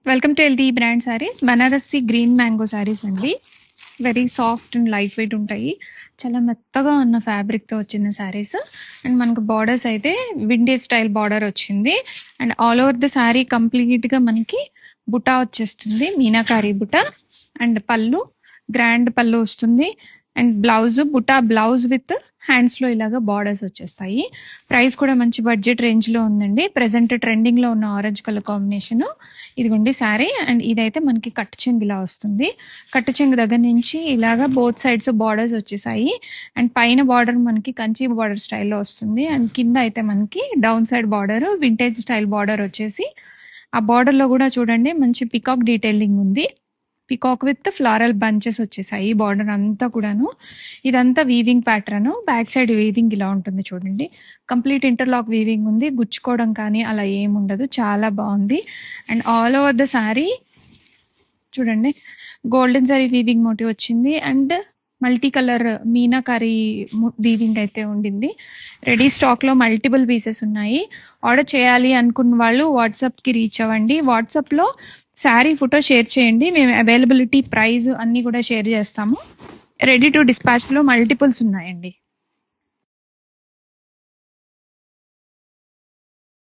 Welcome to LT brand sarees. Banarasi green mango sarees అండి. Very soft and light weight ఉంటాయి. చాలా మెత్తగా ఉన్న ఫ్యాబ్రిక్తో వచ్చిన శారీస్. అండ్ మనకు బార్డర్స్ అయితే వింటేజ్ స్టైల్ బార్డర్ వచ్చింది. And all over the saree కంప్లీట్గా మనకి బుటా వచ్చేస్తుంది, మీనాకారి బుటా. అండ్ పళ్ళు గ్రాండ్ పళ్ళు వస్తుంది. అండ్ బ్లౌజ్ బుటా బ్లౌజ్ విత్ హ్యాండ్స్లో ఇలాగా బార్డర్స్ వచ్చేస్తాయి. ప్రైస్ కూడా మంచి బడ్జెట్ రేంజ్లో ఉందండి. ప్రెసెంట్ ట్రెండింగ్లో ఉన్న ఆరెంజ్ కలర్ కాంబినేషను ఇదిగోండి శారీ. అండ్ ఇదైతే మనకి కట్టు చెంగు ఇలా వస్తుంది. కట్టు చెంగు దగ్గర నుంచి ఇలాగా బోత్ సైడ్స్ బార్డర్స్ వచ్చేసాయి. అండ్ పైన బార్డర్ మనకి కంచి బార్డర్ స్టైల్లో వస్తుంది. అండ్ కింద అయితే మనకి down side border vintage style border వచ్చేసి ఆ బార్డర్లో కూడా చూడండి మంచి పికాక్ డీటెయిలింగ్ ఉంది. పికాక్ విత్ ఫ్లారల్ బంచెస్ వచ్చేసాయి బార్డర్ అంతా కూడాను. ఇదంతా weaving pattern. Back side weaving ఇలా ఉంటుంది చూడండి. కంప్లీట్ ఇంటర్లాక్ వీవింగ్ ఉంది. గుచ్చుకోవడం కానీ అలా ఏముండదు, చాలా బాగుంది. And all over the sari చూడండి గోల్డెన్ సారీ వీవింగ్ మోటివ్ వచ్చింది. And multi colour meenakari weaving అయితే ఉండింది. రెడీ స్టాక్లో మల్టిపుల్ పీసెస్ ఉన్నాయి. ఆర్డర్ చేయాలి అనుకున్న వాళ్ళు వాట్సాప్కి రీచ్ అవ్వండి. వాట్సాప్లో శారీ ఫోటో షేర్ చేయండి. మేము అవైలబిలిటీ, ప్రైస్ అన్నీ కూడా షేర్ చేస్తాము. రెడీ టు డిస్పాచ్లో మల్టిపుల్స్ ఉన్నాయండి.